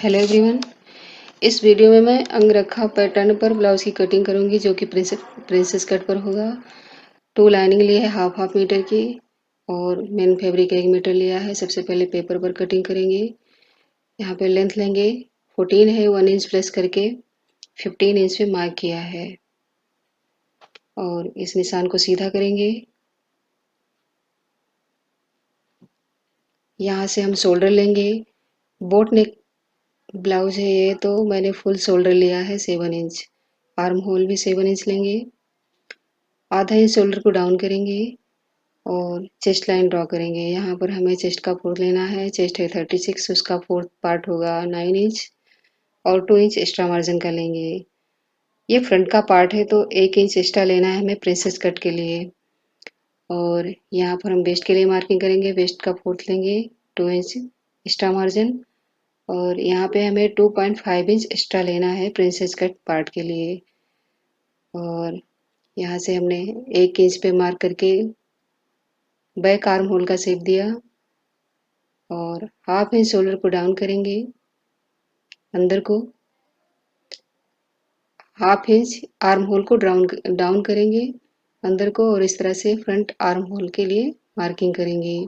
Hello everyone. इस video में मैं अंगरखा पैटर्न पर ब्लाउज की कटिंग करूंगी जो कि प्रिंसेस कट पर होगा। 2 लाइनिंग ली है हाफ मीटर की और मेन फैब्रिक 1 मीटर लिया है। सबसे पहले पेपर पर कटिंग करेंगे। यहाँ पे लेंथ लेंगे 14 है, 1 इंच प्लस करके 15 इंच पे मार्क किया है और इस निशान को सीधा करेंगे। यहाँ से हम शोल्डर लेंगे। बोट नेक ब्लाउज है ये, तो मैंने फुल शोल्डर लिया है 7 इंच। आर्म होल भी 7 इंच लेंगे। आधा इंच शोल्डर को डाउन करेंगे और चेस्ट लाइन ड्रॉ करेंगे। यहाँ पर हमें चेस्ट का फोर्थ लेना है। चेस्ट है 36, उसका फोर्थ पार्ट होगा 9 इंच और 2 इंच एक्स्ट्रा मार्जिन का लेंगे। ये फ्रंट का पार्ट है तो 1 इंच एक्स्ट्रा लेना है हमें प्रिंसेस कट के लिए। और यहाँ पर हम वेस्ट के लिए मार्किंग करेंगे। वेस्ट का फोर्थ लेंगे, 2 इंच एक्स्ट्रा मार्जिन और यहाँ पे हमें 2.5 इंच एक्स्ट्रा लेना है प्रिंसेस कट पार्ट के लिए। और यहाँ से हमने 1 इंच पे मार्क करके बैक आर्म होल का शेप दिया और हाफ इंच शोल्डर को डाउन करेंगे। अंदर को हाफ इंच आर्म होल को डाउन करेंगे अंदर को और इस तरह से फ्रंट आर्म होल के लिए मार्किंग करेंगे।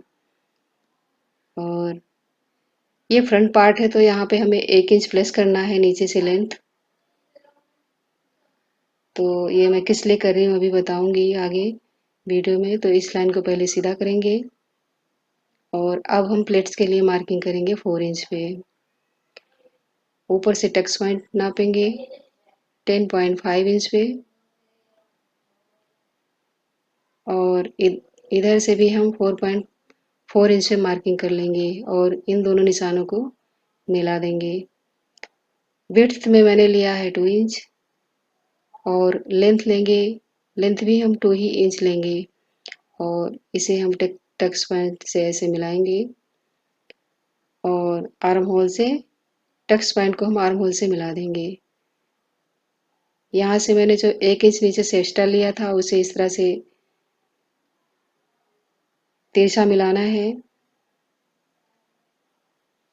और ये फ्रंट पार्ट है तो यहाँ पे हमें 1 इंच प्लस करना है नीचे से लेंथ। तो ये मैं किस लिए कर रही हूँ अभी बताऊंगी आगे वीडियो में। तो इस लाइन को पहले सीधा करेंगे और अब हम प्लेट्स के लिए मार्किंग करेंगे 4 इंच पे। ऊपर से टक्स पॉइंट नापेंगे 10.5 इंच पे और इधर से भी हम 4.4 इंच पे मार्किंग कर लेंगे और इन दोनों निशानों को मिला देंगे। विड्थ में मैंने लिया है 2 इंच और लेंथ लेंगे। लेंथ भी हम 2 ही इंच लेंगे और इसे हम टक्स पॉइंट से ऐसे मिलाएंगे और आर्म होल से टक्स पॉइंट को हम आर्म होल से मिला देंगे। यहाँ से मैंने जो 1 इंच नीचे से एक्स्ट्रा लिया था उसे इस तरह से तिरछा मिलाना है।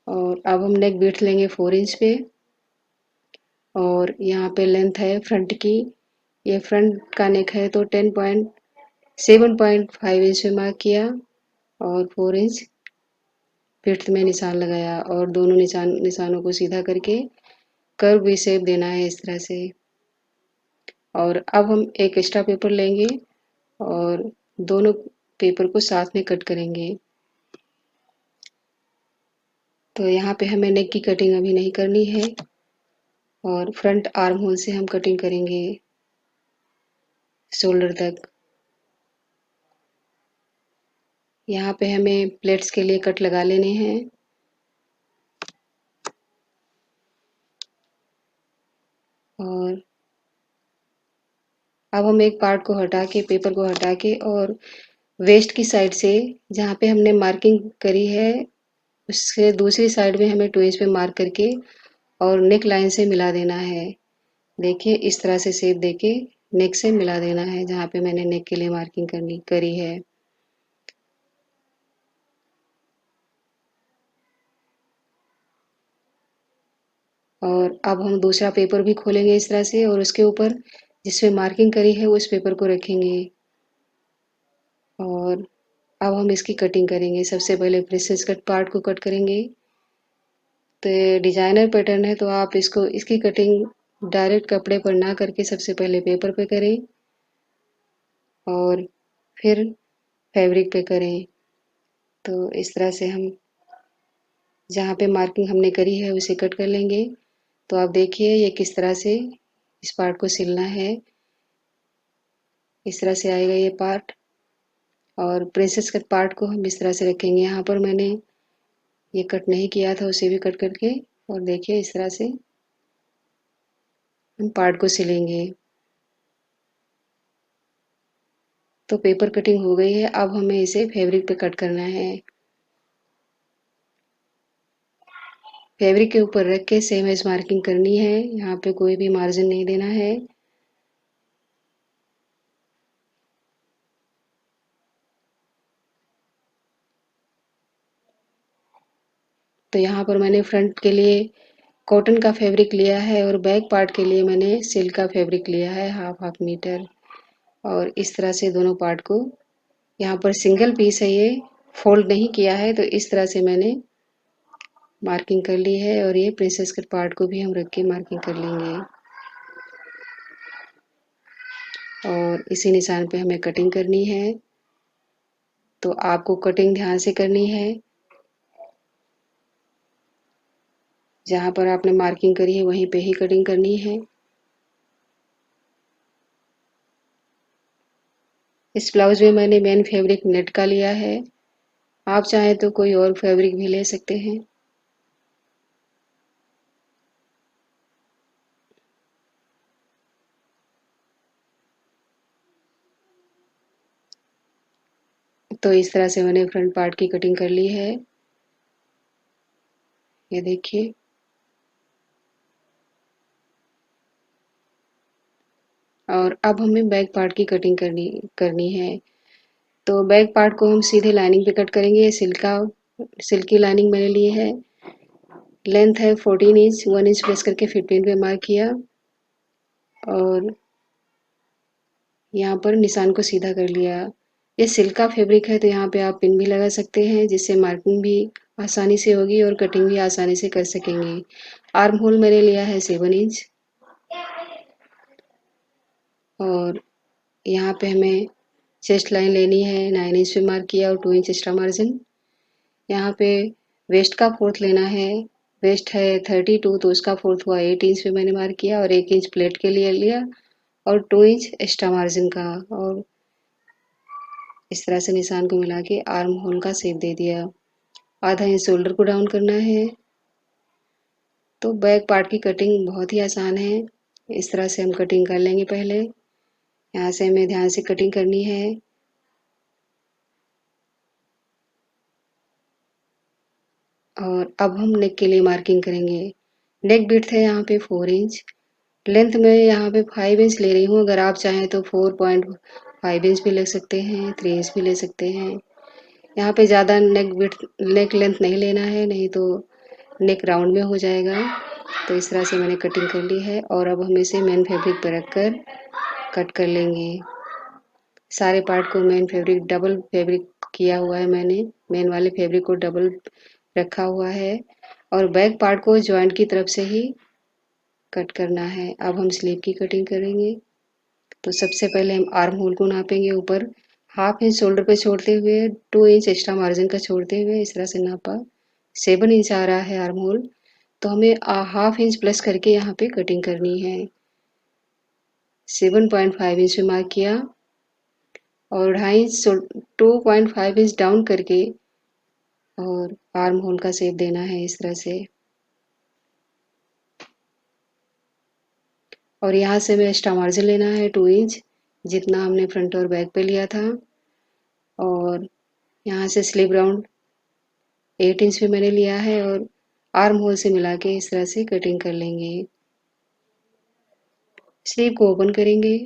और अब हम नेक विड्थ लेंगे 4 इंच पे और यहाँ पे लेंथ है फ्रंट की। ये फ्रंट का नेक है तो 7.5 इंच पे मार्क किया और 4 इंच विड्थ में निशान लगाया और दोनों निशानों को सीधा करके कर्व भी शेप देना है इस तरह से। और अब हम एक एक्स्ट्रा पेपर लेंगे और दोनों पेपर को साथ में कट करेंगे। तो यहाँ पे हमें नेक की कटिंग अभी नहीं करनी है और फ्रंट आर्म होल से हम कटिंग करेंगे शोल्डर तक। यहाँ पे हमें प्लेट्स के लिए कट लगा लेने हैं। और अब हम एक पार्ट को हटा के पेपर को हटा के और वेस्ट की साइड से जहाँ पे हमने मार्किंग करी है उससे दूसरी साइड में हमें 2 इंच पे मार्क करके और नेक लाइन से मिला देना है। देखिए इस तरह से शेप देके नेक से मिला देना है जहाँ पे मैंने नेक के लिए मार्किंग करनी करी है। और अब हम दूसरा पेपर भी खोलेंगे इस तरह से और उसके ऊपर जिसपे मार्किंग करी है उस पेपर को रखेंगे और अब हम इसकी कटिंग करेंगे। सबसे पहले प्रिंसेस कट पार्ट को कट करेंगे। तो ये डिजाइनर पैटर्न है तो आप इसकी कटिंग डायरेक्ट कपड़े पर ना करके सबसे पहले पेपर पे करें और फिर फैब्रिक पे करें। तो इस तरह से हम जहाँ पे मार्किंग हमने करी है उसे कट कर लेंगे। तो आप देखिए ये किस तरह से इस पार्ट को सिलना है। इस तरह से आएगा ये पार्ट और प्रिंसेस कट पार्ट को हम इस तरह से रखेंगे। यहाँ पर मैंने ये कट नहीं किया था उसे भी कट करके और देखिए इस तरह से हम पार्ट को सिलेंगे। तो पेपर कटिंग हो गई है। अब हमें इसे फैब्रिक पे कट करना है। फैब्रिक के ऊपर रख के सेम एज मार्किंग करनी है। यहाँ पे कोई भी मार्जिन नहीं देना है। तो यहाँ पर मैंने फ्रंट के लिए कॉटन का फैब्रिक लिया है और बैक पार्ट के लिए मैंने सिल्क का फैब्रिक लिया है हाफ मीटर। और इस तरह से दोनों पार्ट को, यहाँ पर सिंगल पीस है ये, फोल्ड नहीं किया है, तो इस तरह से मैंने मार्किंग कर ली है। और ये प्रिंसेस कट पार्ट को भी हम रख के मार्किंग कर लेंगे। और इसी निशान पे हमें कटिंग करनी है, तो आपको कटिंग ध्यान से करनी है। जहाँ पर आपने मार्किंग करी है वहीं पे ही कटिंग करनी है। इस ब्लाउज में मैंने मेन फैब्रिक नेट का लिया है, आप चाहें तो कोई और फैब्रिक भी ले सकते हैं। तो इस तरह से मैंने फ्रंट पार्ट की कटिंग कर ली है, ये देखिए। और अब हमें बैक पार्ट की कटिंग करनी है। तो बैक पार्ट को हम सीधे लाइनिंग पे कट करेंगे। सिल्क की लाइनिंग मैंने ली है, लेंथ है 14 इंच, 1 इंच प्लस करके 15 पे मार्क किया। और यहाँ पर निशान को सीधा कर लिया। ये सिल्क का फैब्रिक है, तो यहाँ पे आप पिन भी लगा सकते हैं, जिससे मार्किंग भी आसानी से होगी और कटिंग भी आसानी से कर सकेंगे। आर्म होल मैंने लिया है 7 इंच। और यहाँ पे हमें चेस्ट लाइन लेनी है, 9 इंच पे मार्क किया और 2 इंच एक्स्ट्रा मार्जिन। यहाँ पे वेस्ट का फोर्थ लेना है, वेस्ट है 32, तो उसका फोर्थ हुआ 8 इंच पे मैंने मार्क किया और 1 इंच प्लेट के लिए लिया और 2 इंच एक्स्ट्रा मार्जिन का। और इस तरह से निशान को मिला के आर्म होल का शेप दे दिया। आधा इंच शोल्डर को डाउन करना है। तो बैक पार्ट की कटिंग बहुत ही आसान है, इस तरह से हम कटिंग कर लेंगे। पहले यहाँ से हमें ध्यान से कटिंग करनी है। और अब हम नेक के लिए मार्किंग करेंगे। नेक विड्थ है यहाँ पे 4 इंच, लेंथ में यहाँ पे 5 इंच ले रही हूँ। अगर आप चाहें तो 4.5 इंच भी ले सकते हैं, 3 इंच भी ले सकते हैं। यहाँ पे ज़्यादा नेक लेंथ नहीं लेना है, नहीं तो नेक राउंड में हो जाएगा। तो इस तरह से मैंने कटिंग कर ली है और अब हम इसे मेन फैब्रिक पर रख कर कट कर लेंगे। सारे पार्ट को मेन फैब्रिक डबल फैब्रिक किया हुआ है मैंने, मेन वाले फैब्रिक को डबल रखा हुआ है। और बैक पार्ट को जॉइंट की तरफ से ही कट करना है। अब हम स्लीव की कटिंग करेंगे। तो सबसे पहले हम आर्म होल को नापेंगे। ऊपर हाफ इंच शोल्डर पे छोड़ते हुए 2 इंच एक्स्ट्रा मार्जिन का छोड़ते हुए इस तरह से नापा। 7 इंच आ रहा है आर्म होल, तो हमें हाफ इंच प्लस करके यहाँ पे कटिंग करनी है। 7.5 इंच पे मार्क किया और 2.5 इंच 2.5 इंच डाउन करके और आर्म होल का शेप देना है इस तरह से। और यहाँ से हमें एक्स्ट्रा मार्जिन लेना है 2 इंच, जितना हमने फ्रंट और बैक पे लिया था। और यहाँ से स्लीव राउंड 8 इंच पे मैंने लिया है और आर्म होल से मिला के इस तरह से कटिंग कर लेंगे। स्लीव को ओपन करेंगे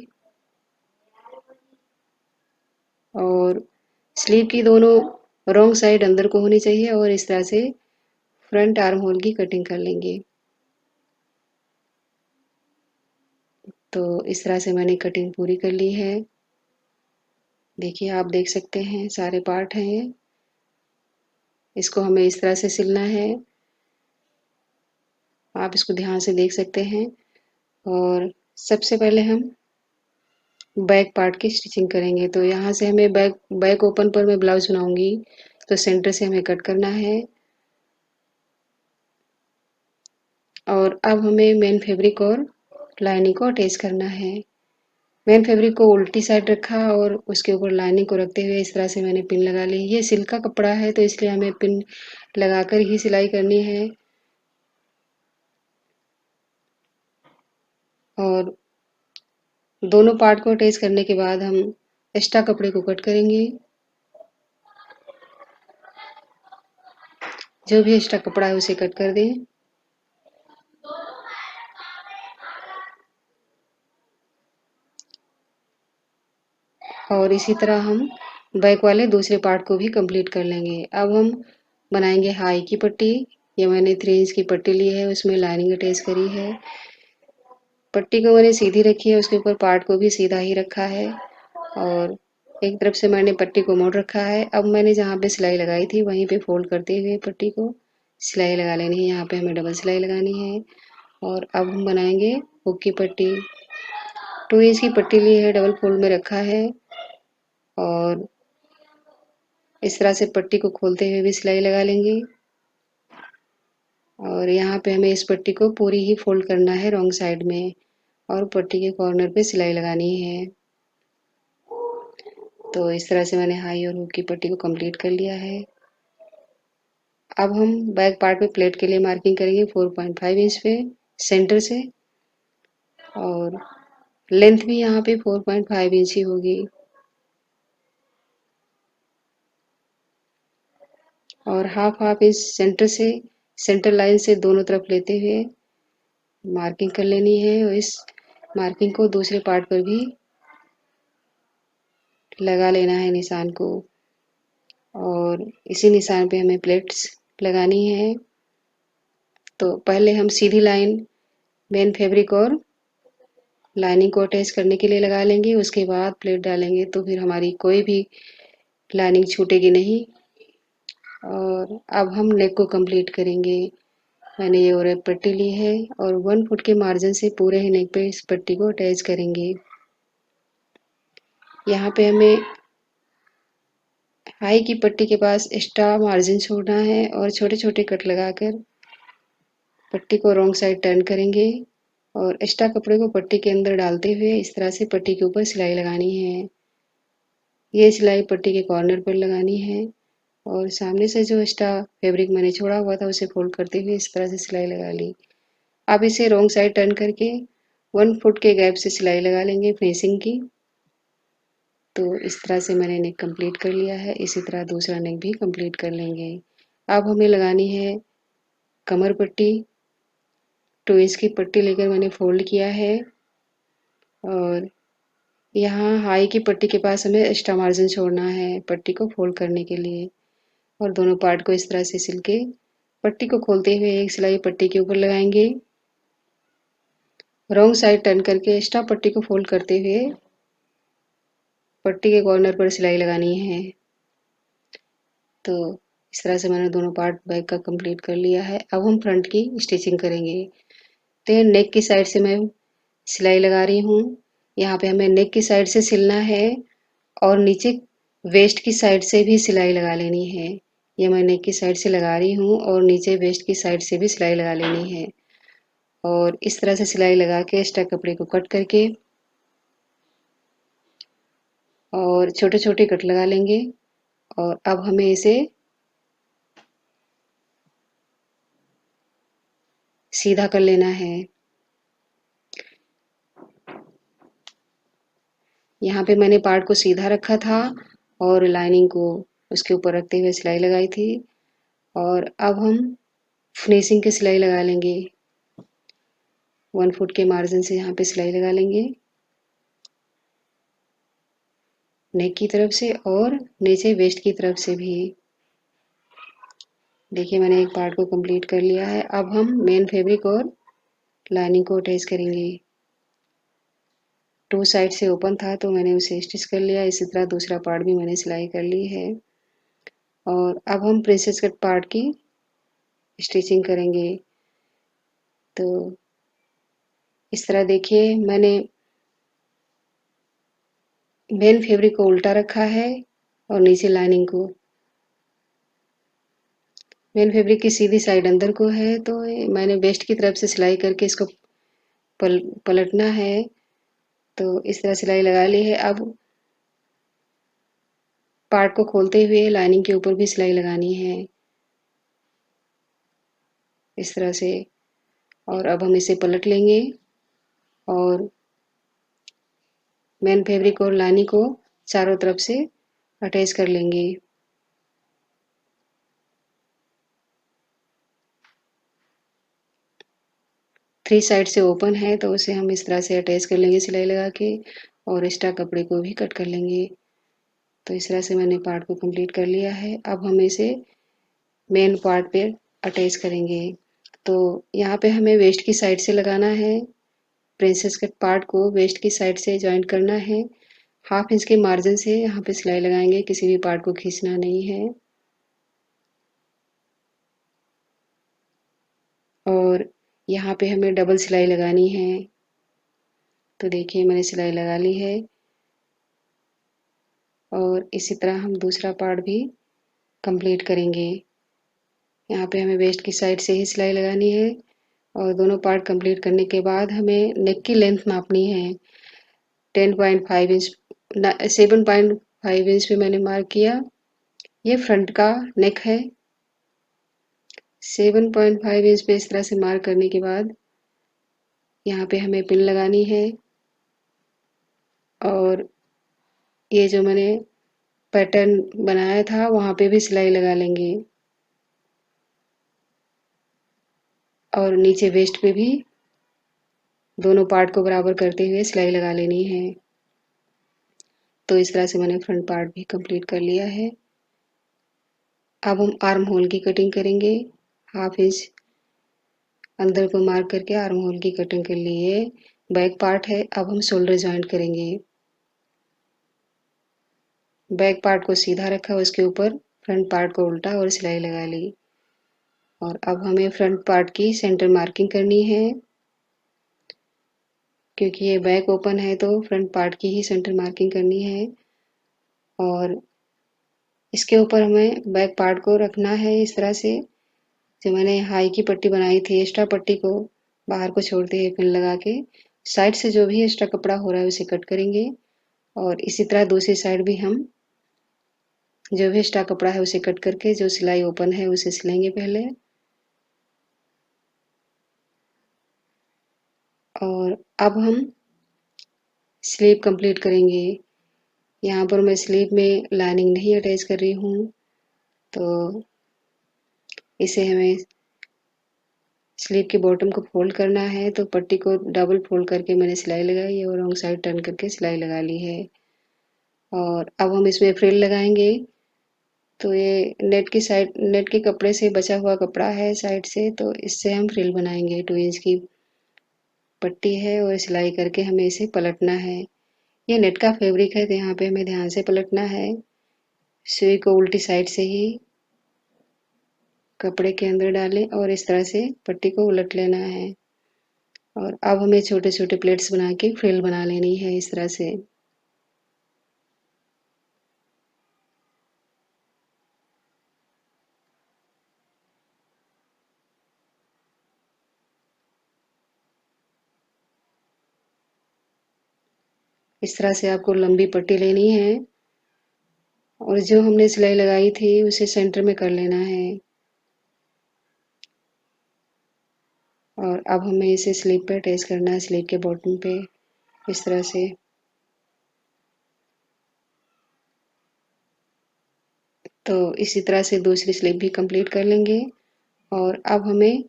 और स्लीव की दोनों रॉन्ग साइड अंदर को होनी चाहिए और इस तरह से फ्रंट आर्म होल की कटिंग कर लेंगे। तो इस तरह से मैंने कटिंग पूरी कर ली है। देखिए, आप देख सकते हैं सारे पार्ट हैं ये। इसको हमें इस तरह से सिलना है, आप इसको ध्यान से देख सकते हैं। और सबसे पहले हम बैक पार्ट की स्टिचिंग करेंगे। तो यहाँ से हमें बैक बैक ओपन पर मैं ब्लाउज बनाऊंगी, तो सेंटर से हमें कट करना है। और अब हमें मेन फैब्रिक और लाइनिंग को अटैच करना है। मेन फैब्रिक को उल्टी साइड रखा और उसके ऊपर लाइनिंग को रखते हुए इस तरह से मैंने पिन लगा ली। ये सिल्क का कपड़ा है, तो इसलिए हमें पिन लगाकर ही सिलाई करनी है। और दोनों पार्ट को अटैच करने के बाद हम एक्स्ट्रा कपड़े को कट करेंगे। जो भी एक्स्ट्रा कपड़ा है उसे कट कर दें। और इसी तरह हम बैक वाले दूसरे पार्ट को भी कंप्लीट कर लेंगे। अब हम बनाएंगे हाई की पट्टी। ये मैंने 3 इंच की पट्टी ली है, उसमें लाइनिंग अटैच करी है। पट्टी को मैंने सीधी रखी है, उसके ऊपर पार्ट को भी सीधा ही रखा है और एक तरफ से मैंने पट्टी को मोड़ रखा है। अब मैंने जहाँ पे सिलाई लगाई थी वहीं पे फोल्ड करते हुए पट्टी को सिलाई लगा लेनी है। यहाँ पे हमें डबल सिलाई लगानी है और अब हम बनाएंगे हुक की पट्टी। 2 इंच की पट्टी ली है, डबल फोल्ड में रखा है और इस तरह से पट्टी को खोलते हुए भी सिलाई लगा लेंगे और यहाँ पे हमें इस पट्टी को पूरी ही फोल्ड करना है रॉन्ग साइड में और पट्टी के कॉर्नर पे सिलाई लगानी है। तो इस तरह से मैंने हाई और हुक की पट्टी को कंप्लीट कर लिया है। अब हम बैक पार्ट में प्लेट के लिए मार्किंग करेंगे 4.5 इंच पे सेंटर से और लेंथ भी यहाँ पे 4.5 इंच ही होगी और हाफ इंच सेंटर से सेंटर लाइन से दोनों तरफ लेते हुए मार्किंग कर लेनी है और इस मार्किंग को दूसरे पार्ट पर भी लगा लेना है निशान को और इसी निशान पे हमें प्लेट्स लगानी है। तो पहले हम सीधी लाइन मेन फैब्रिक और लाइनिंग को अटैच करने के लिए लगा लेंगे, उसके बाद प्लेट डालेंगे तो फिर हमारी कोई भी लाइनिंग छूटेगी नहीं। और अब हम नेक को कंप्लीट करेंगे। मैंने ये और पट्टी ली है और 1 फुट के मार्जिन से पूरे ही नेक पे इस पट्टी को अटैच करेंगे। यहाँ पे हमें हाई की पट्टी के पास एक्स्ट्रा मार्जिन छोड़ना है और छोटे छोटे कट लगाकर पट्टी को रॉन्ग साइड टर्न करेंगे और एक्स्ट्रा कपड़े को पट्टी के अंदर डालते हुए इस तरह से पट्टी के ऊपर सिलाई लगानी है। ये सिलाई पट्टी के कॉर्नर पर लगानी है और सामने से जो एक्स्ट्रा फैब्रिक मैंने छोड़ा हुआ था उसे फोल्ड करते हुए इस तरह से सिलाई लगा ली। अब इसे रॉन्ग साइड टर्न करके 1 फुट के गैप से सिलाई लगा लेंगे फिनिशिंग की। तो इस तरह से मैंने नेक कंप्लीट कर लिया है, इसी तरह दूसरा नेक भी कंप्लीट कर लेंगे। अब हमें लगानी है कमर पट्टी। 2 इंच की पट्टी लेकर मैंने फोल्ड किया है और यहाँ हाई की पट्टी के पास हमें एक्स्ट्रा मार्जिन छोड़ना है पट्टी को फोल्ड करने के लिए और दोनों पार्ट को इस तरह से सिल के पट्टी को खोलते हुए एक सिलाई पट्टी के ऊपर लगाएंगे। रॉन्ग साइड टर्न करके एक्स्ट्रा पट्टी को फोल्ड करते हुए पट्टी के कॉर्नर पर सिलाई लगानी है। तो इस तरह से मैंने दोनों पार्ट बैक का कंप्लीट कर लिया है। अब हम फ्रंट की स्टिचिंग करेंगे। तो नेक की साइड से मैं सिलाई लगा रही हूँ। यहाँ पे हमें नेक की साइड से सिलना है और नीचे वेस्ट की साइड से भी सिलाई लगा लेनी है। ये मैं नेक की साइड से लगा रही हूँ और नीचे वेस्ट की साइड से भी सिलाई लगा लेनी है और इस तरह से सिलाई लगा के एक्स्ट्रा कपड़े को कट करके और छोटे छोटे कट लगा लेंगे और अब हमें इसे सीधा कर लेना है। यहाँ पे मैंने पार्ट को सीधा रखा था और लाइनिंग को उसके ऊपर रखते हुए सिलाई लगाई थी और अब हम फिनिशिंग की सिलाई लगा लेंगे। 1 फुट के मार्जिन से यहाँ पे सिलाई लगा लेंगे नेक की तरफ से और नीचे वेस्ट की तरफ से भी। देखिए मैंने एक पार्ट को कंप्लीट कर लिया है। अब हम मेन फैब्रिक और लाइनिंग को अटैच करेंगे। 2 साइड से ओपन था तो मैंने उसे स्टिच कर लिया। इसी तरह दूसरा पार्ट भी मैंने सिलाई कर ली है और अब हम प्रिंसेस कट पार्ट की स्टिचिंग करेंगे। तो इस तरह देखिए मैंने मेन फैब्रिक को उल्टा रखा है और नीचे लाइनिंग को। मेन फैब्रिक की सीधी साइड अंदर को है तो मैंने वेस्ट की तरफ से सिलाई करके इसको पलटना है। तो इस तरह सिलाई लगा ली है। अब पार्ट को खोलते हुए लाइनिंग के ऊपर भी सिलाई लगानी है इस तरह से और अब हम इसे पलट लेंगे और मेन फैब्रिक और लाइनिंग को चारों तरफ से अटैच कर लेंगे। थ्री साइड से ओपन है तो उसे हम इस तरह से अटैच कर लेंगे सिलाई लगा के और एक्स्ट्रा कपड़े को भी कट कर लेंगे। तो इस तरह से मैंने पार्ट को कंप्लीट कर लिया है। अब हम इसे मेन पार्ट पे अटैच करेंगे। तो यहाँ पे हमें वेस्ट की साइड से लगाना है। प्रिंसेस कट पार्ट को वेस्ट की साइड से जॉइंट करना है। 1/2 इंच के मार्जिन से यहाँ पे सिलाई लगाएंगे, किसी भी पार्ट को खींचना नहीं है। और यहाँ पे हमें डबल सिलाई लगानी है। तो देखिए मैंने सिलाई लगा ली है। और इसी तरह हम दूसरा पार्ट भी कंप्लीट करेंगे। यहाँ पे हमें वेस्ट की साइड से ही सिलाई लगानी है। और दोनों पार्ट कंप्लीट करने के बाद हमें नेक की लेंथ नापनी है। 10.5 इंच 7.5 इंच पे मैंने मार्क किया। ये फ्रंट का नेक है। 7.5 इंच पे इस तरह से मार्क करने के बाद यहाँ पे हमें पिन लगानी है। और ये जो मैंने पैटर्न बनाया था वहाँ पे भी सिलाई लगा लेंगे। और नीचे वेस्ट पे भी दोनों पार्ट को बराबर करते हुए सिलाई लगा लेनी है। तो इस तरह से मैंने फ्रंट पार्ट भी कंप्लीट कर लिया है। अब हम आर्म होल की कटिंग करेंगे। 1/2 इंच अंदर को मार्क करके आर्म होल की कटिंग कर लिए। बैक पार्ट है। अब हम शोल्डर जॉइंट करेंगे। बैक पार्ट को सीधा रखा, उसके ऊपर फ्रंट पार्ट को उल्टा और सिलाई लगा ली। और अब हमें फ्रंट पार्ट की सेंटर मार्किंग करनी है। क्योंकि ये बैक ओपन है तो फ्रंट पार्ट की ही सेंटर मार्किंग करनी है। और इसके ऊपर हमें बैक पार्ट को रखना है इस तरह से। जो मैंने हाई की पट्टी बनाई थी, एक्स्ट्रा पट्टी को बाहर को छोड़ते हुए पिन लगा के साइड से जो भी एक्स्ट्रा कपड़ा हो रहा है उसे कट करेंगे। और इसी तरह दूसरी साइड भी हम जो भी एक्स्ट्रा कपड़ा है उसे कट करके जो सिलाई ओपन है उसे सिलेंगे पहले। और अब हम स्लीव कंप्लीट करेंगे। यहाँ पर मैं स्लीव में लाइनिंग नहीं अटैच कर रही हूँ। तो इसे हमें स्लीव के बॉटम को फोल्ड करना है। तो पट्टी को डबल फोल्ड करके मैंने सिलाई लगाई है और रॉन्ग साइड टर्न करके सिलाई लगा ली है। और अब हम इसमें फ्रिल लगाएंगे। तो ये नेट के कपड़े से बचा हुआ कपड़ा है साइड से, तो इससे हम फ्रिल बनाएंगे। 2 इंच की पट्टी है और सिलाई करके हमें इसे पलटना है। ये नेट का फैब्रिक है तो यहाँ पे हमें ध्यान से पलटना है। सुई को उल्टी साइड से ही कपड़े के अंदर डालें और इस तरह से पट्टी को उलट लेना है। और अब हमें छोटे छोटे प्लेट्स बना के फ्रिल बना लेनी है इस तरह से। इस तरह से आपको लंबी पट्टी लेनी है और जो हमने सिलाई लगाई थी उसे सेंटर में कर लेना है। और अब हमें इसे स्लीव पे अटैच करना है, स्लीव के बॉटम पे इस तरह से। तो इसी तरह से दूसरी स्लीव भी कंप्लीट कर लेंगे। और अब हमें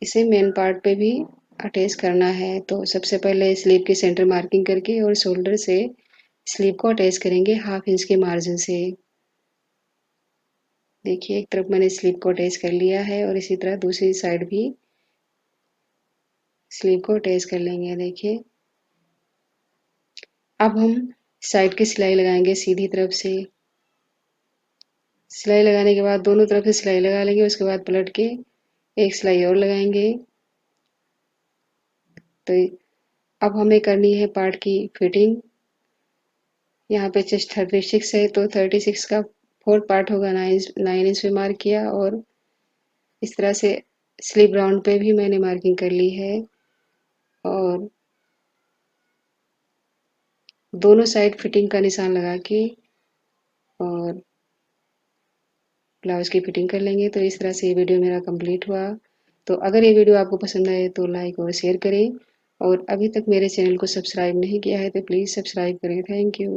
इसे मेन पार्ट पे भी अटैच करना है। तो सबसे पहले स्लीव की सेंटर मार्किंग करके और शोल्डर से स्लीव को अटैच करेंगे 1/2 इंच के मार्जिन से। देखिए एक तरफ मैंने स्लीव को अटैच कर लिया है और इसी तरह दूसरी साइड भी स्लीव को अटैच कर लेंगे। देखिए अब हम साइड की सिलाई लगाएंगे सीधी तरफ से। सिलाई लगाने के बाद दोनों तरफ से सिलाई लगा लेंगे, उसके बाद पलट के एक सिलाई और लगाएंगे। तो अब हमें करनी है पार्ट की फिटिंग। यहाँ पे चेस्ट 36 है तो 36 का 4 पार्ट होगा। 9 इंच पे मार्क किया और इस तरह से स्लीव राउंड पे भी मैंने मार्किंग कर ली है। और दोनों साइड फिटिंग का निशान लगा के और ब्लाउज की फिटिंग कर लेंगे। तो इस तरह से ये वीडियो मेरा कंप्लीट हुआ। तो अगर ये वीडियो आपको पसंद आए तो लाइक और शेयर करें। और अभी तक मेरे चैनल को सब्सक्राइब नहीं किया है तो प्लीज़ सब्सक्राइब करें। Thank you.